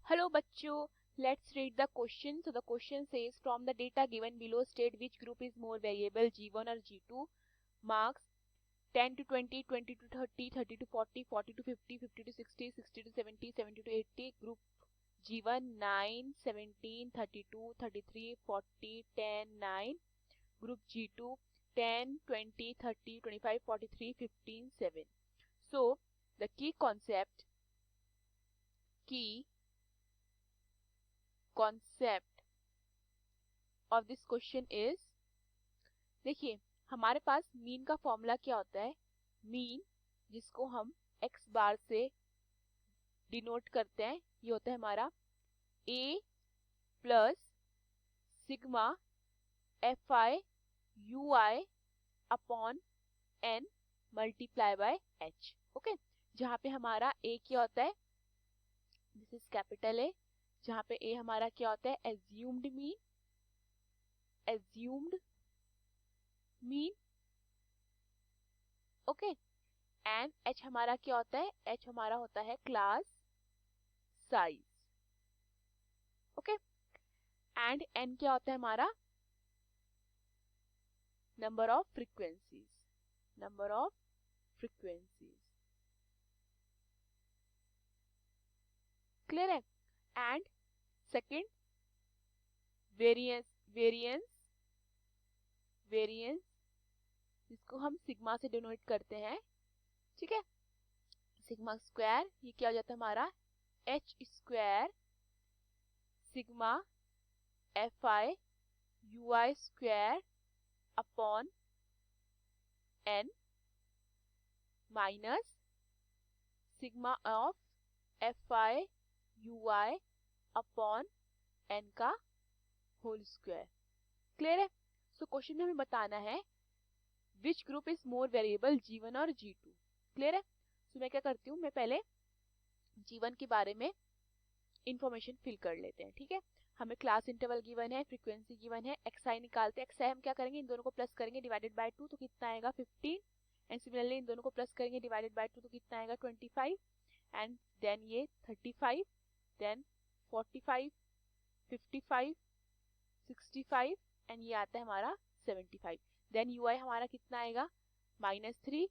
Hello bachcho, let's read the question. So the question says from the data given below state which group is more variable G1 or G2. Marks 10 to 20, 20 to 30, 30 to 40, 40 to 50, 50 to 60, 60 to 70, 70 to 80. Group G1 9, 17, 32, 33, 40, 10, 9. Group G2 10, 20, 30, 25, 43, 15, 7. So the key concept of this question is, देखिए हमारे पास mean का formula क्या होता है. Mean जिसको हम x बार से denote करते हैं, ये होता है हमारा a plus sigma F I you I upon n multiply by h. Okay, जहां पे हमारा a क्या होता है, दिस इज कैपिटल ए, जहां पे a हमारा क्या होता है, assumed mean. Okay, and h हमारा क्या होता है, h हमारा होता है class size. Okay, and n क्या होता है हमारा, नंबर ऑफ फ्रीक्वेंसीज. क्लियर है. एंड सेकंड वेरिएंस जिसको हम सिग्मा से डिनोट करते हैं. ठीक है, सिग्मा स्क्वायर, ये क्या हो जाता है हमारा h square sigma F I you i square upon n minus sigma of F I you I upon n का होल स्क्वायर. क्लियर है. सो क्वेश्चन में हमें बताना है which group is more variable G1 और G2. क्लियर है. सो मैं क्या करती हूँ, मैं पहले G1 के बारे में इंफॉर्मेशन फिल कर लेते हैं. ठीक है, हमें क्लास इंटरवल गिवन है, फ्रीक्वेंसी गिवन है, xi निकालते हैं. xi हम क्या करेंगे, इन दोनों को प्लस करेंगे डिवाइडेड बाय 2 तो कितना आएगा 15. एंड सिमिलरली इन दोनों को प्लस करेंगे डिवाइडेड बाय 2 तो कितना आएगा 25. एंड देन ये 35, देन 45, 55, 65 एंड ये आता है हमारा 75. देन ui हमारा कितना आएगा, -3,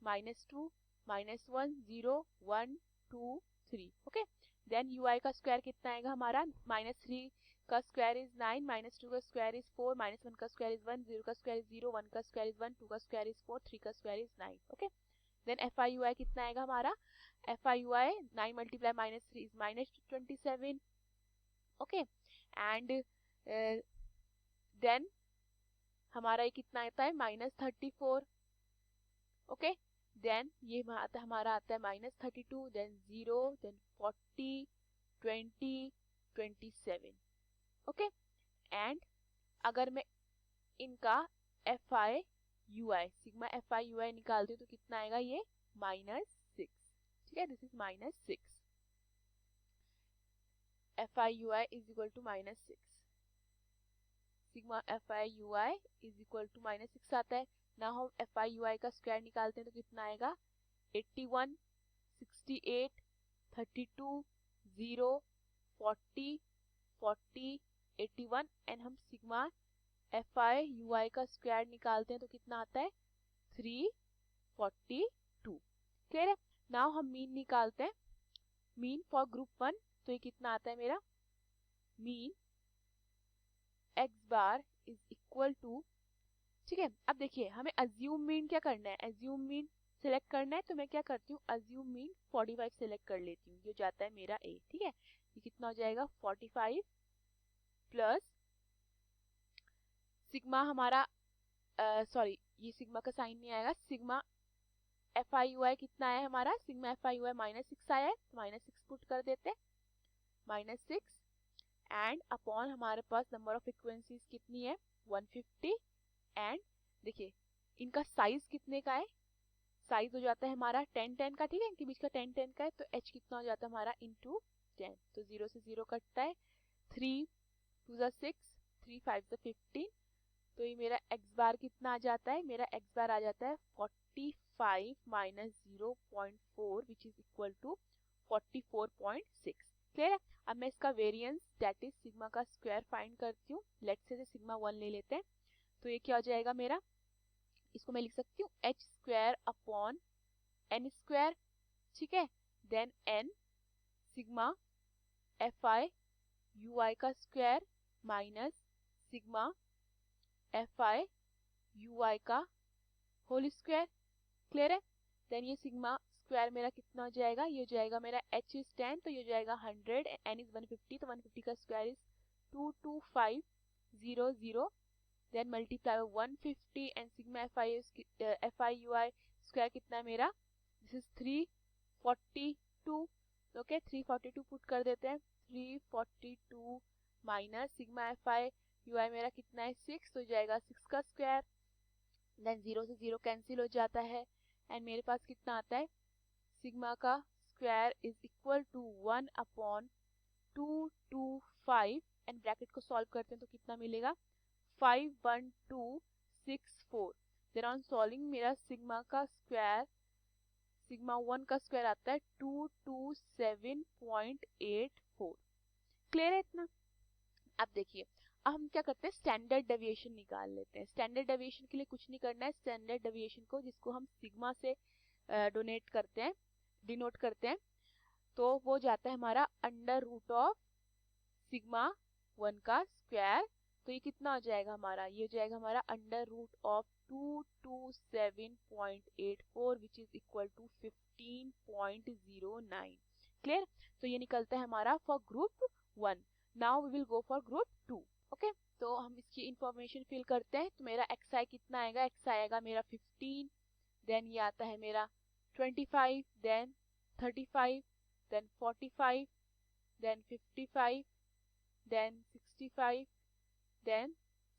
-2, -1, 0, 1, 2, 3. ओके, देन ui का स्क्वायर कितना आएगा हमारा, -3 का स्क्वायर इज 9, -2 का स्क्वायर इज 4, -1 का स्क्वायर इज 1, 0 का स्क्वायर इज 0, 1 का स्क्वायर इज 1, 2 का स्क्वायर इज 4, 3 का square is 9. Okay, then F I you I कितना आएगा हमारा, F I you I 9 multiply -3 is -27. Okay, and then हमारा ये कितना आता है -34. ओके, देन ये हमारा आता है -32, देन 0, देन 40, 20, 27. ओके, एंड अगर मैं इनका F I you I sigma F I you I निकालती हूँ तो कितना आएगा, ये -6. ठीक है, this is -6. F I you I is equal to -6. Sigma F I you I is equal to -6 आता है ना. हम एफ आई यू आई का स्क्वायर निकालते हैं तो कितना आएगा, 81, 68, 32, 0, 40, 40, 81. एंड हम sigma F I you I का स्क्वायर निकालते हैं तो कितना आता है 342. क्लियर है. नाउ हम मीन निकालते हैं, मीन फॉर ग्रुप 1. तो ये कितना आता है मेरा, mean x bar is equal to. ठीक है, अब देखिए हमें अज्यूम मीन क्या करना है, अज्यूम मीन सिलेक्ट करना है. तो मैं क्या करती हूँ, अज्यूम मीन 45 सिलेक्ट कर लेती हूँ, ये जाता है मेरा a. ठीक है, ये कितना हो जाएगा 45 प्लस सिग्मा हमारा सॉरी ये सिग्मा का साइन नहीं आएगा, sigma F I you I कितना आया हमारा, सिग्मा एफ आई यू आई -6 आया है तो -6 पुट कर देते हैं, -6 एंड अपॉन हमारे पास नंबर ऑफ फ्रीक्वेंसीज कितनी है 150. एंड देखिए इनका साइज कितने का है, साइज हो जाता है हमारा 10 10 का. ठीक है, इनके बीच का 10 10 का है तो h कितना हो जाता है हमारा इंटू 10. तो 0 से 0 कटता है, 3 2 6, 3 5 15. तो ये मेरा x बार कितना आ जाता है, मेरा x बार आ जाता है 45 -0.4 which is equal to 44.6. Clear है। अब मैं इसका वेरिएंस दैट इज सिग्मा का स्क्वायर फाइंड करती हूँ। लेट्स से सिग्मा 1 ले लेते हैं, तो ये क्या हो जाएगा मेरा, इसको मैं लिख सकती हूँ h square upon n square, ठीक है। Then n sigma F I you I का square minus sigma F I you I का होल स्क्वायर, क्लियर है। देन ये सिग्मा स्क्वायर मेरा कितना हो जाएगा, ये हो जाएगा मेरा h इज 10 तो ये हो जाएगा 100, n इज 150 तो 150 का square is 22500, then multiply 150 and sigma F I you i square कितना है मेरा, दिस इज 342, ओके 342 पुट कर देते हैं, 342 minus sigma F I you I मेरा कितना है 6 तो हो जाएगा 6 का स्क्वायर, देन 0 से 0 कैंसिल हो जाता है एंड मेरे पास कितना आता है, सिग्मा का square is equal to 1 upon 225 and bracket को सॉल्व करते हैं तो कितना मिलेगा 51264, देन ऑन सॉल्विंग मेरा सिग्मा का स्क्वायर, सिग्मा 1 का स्क्वायर आता है 227.84, क्लियर है इतना। अब देखिए अब हम क्या करते हैं, स्टैंडर्ड डेविएशन निकाल लेते हैं। स्टैंडर्ड डेविएशन के लिए कुछ नहीं करना है, स्टैंडर्ड डेविएशन को जिसको हम सिग्मा से डिनोट करते हैं तो वो जाता है हमारा अंडर रूट ऑफ सिग्मा 1 का स्क्वायर, तो ये कितना हो जाएगा हमारा, ये हो जाएगा हमारा under root of 227.84 which is equal to 15.09, clear. तो ये निकलता है हमारा for group 1। Now we will go for group 2, okay. तो हम इसकी इंफॉर्मेशन फिल करते हैं, तो मेरा xi कितना आएगा, x आएगा मेरा 15, देन ये आता है मेरा 25, then 35, then 45, then 55, then 65, then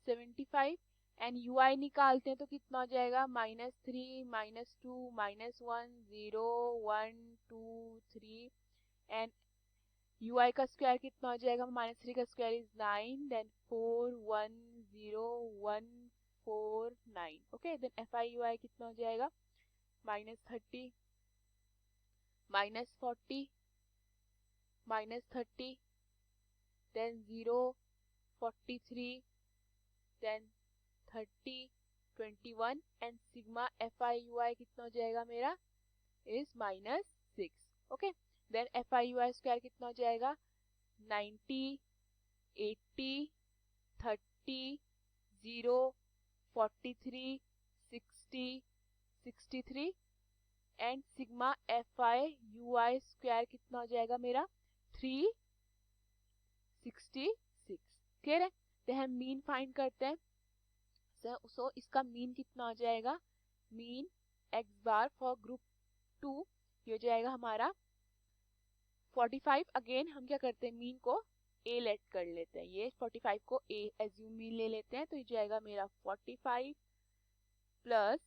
75 and ui निकालते हैं तो कितना हो जाएगा, -3, -2, -1, 0, 1, 2, 3 एंड ui का स्क्वायर कितना हो जाएगा, -3 का square is 9, then 410149, okay. Then fi ui कितना हो जाएगा, -30, -40, -30, then 0, 43, then 30, 21 and sigma fi ui कितना हो जाएगा मेरा is -6, okay. Then fi ui square कितना हो जाएगा, 90, 80, 30, 0, 43, 60, 63 and sigma fi ui square कितना हो जाएगा मेरा 366, क्लियर है। तो हम मीन फाइंड करते हैं, सो इसका मीन कितना हो जाएगा, mean x bar for group 2 ये हो जाएगा हमारा 45, अगेन हम क्या करते हैं मीन को a लेट कर लेते हैं, ये 45 को a एज्यूम मीन ले लेते हैं तो ये जाएगा मेरा 45 प्लस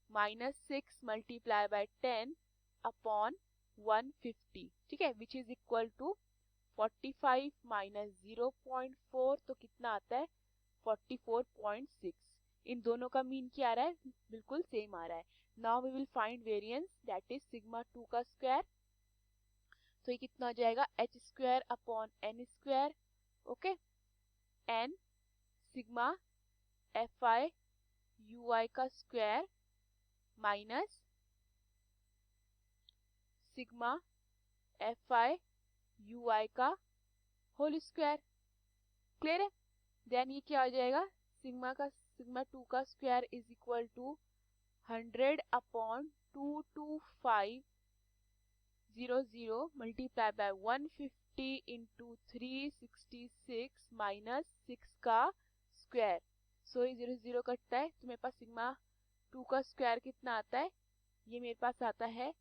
-6 मल्टीप्लाई बाय 10 अपॉन 150, ठीक है, which is equal to 45 minus 0.4 तो कितना आता है 44.6, इन दोनों का मीन क्या आ रहा है, बिल्कुल सेम आ रहा है। Now we will find variance that is sigma 2 का स्क्वायर, तो ये कितना हो जाएगा h square upon n square, okay, n sigma fi ui का square minus sigma fi ui का होल स्क्वायर, क्लियर है। देन ये क्या हो जाएगा, सिग्मा 2 का square is equal to 100 upon 22500 multiply by 150 into 366 minus 6 का स्क्वायर, सो ये 0 0 कटता है तो मेरे पास सिग्मा 2 का स्क्वायर कितना आता है, ये मेरे पास आता है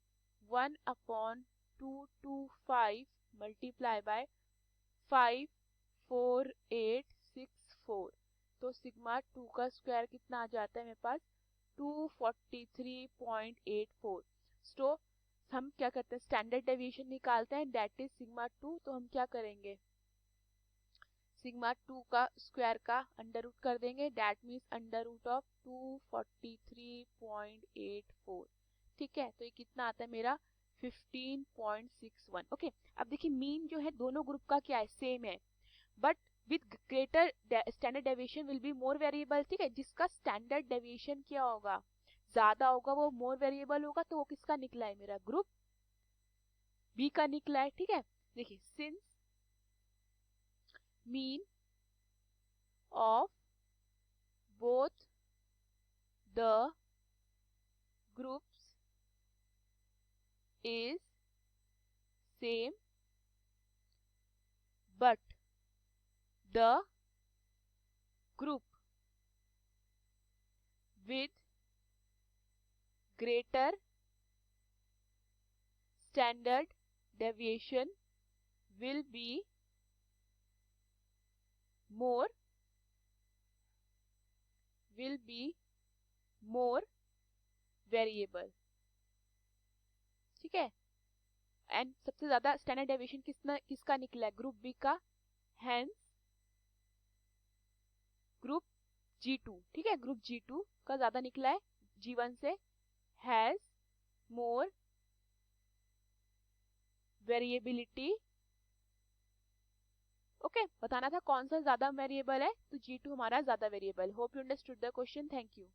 1 अपॉन 225 मल्टीप्लाई बाय 54864, तो सिग्मा 2 का स्क्वायर कितना आ जाता है मेरे पास 243.84। तो हम क्या करते हैं स्टैंडर्ड डेविएशन निकालते हैं दैट इज सिग्मा 2, तो हम क्या करेंगे सिग्मा 2 का स्क्वायर का अंडर रूट कर देंगे, that means under root of 243.84, ठीक है। तो ये कितना आता है मेरा 15.61। ओके, अब देखिए मीन जो है दोनों ग्रुप का क्या है, सेम है, but with greater standard deviation will be more variable. ठीक है, जिसका स्टैंडर्ड डेविएशन क्या होगा, ज्यादा होगा, वो मोर वेरिएबल होगा, तो वो किसका निकला है, मेरा ग्रुप बी का निकला है। ठीक है, देखिए since mean of both the groups is same but the group with greater standard deviation will be more variable। ठीक है, एंड सबसे ज्यादा स्टैंडर्ड डेविएशन किसका निकला है, ग्रुप बी का, हेंस ग्रुप G2। ठीक है, ग्रुप G2 का ज्यादा निकला है G1 से, हैज मोर वेरिएबिलिटी। ओके, बताना था कौन सा ज्यादा वेरिएबल है, तो G2 हमारा ज्यादा variable. Hope you understood the question, thank you.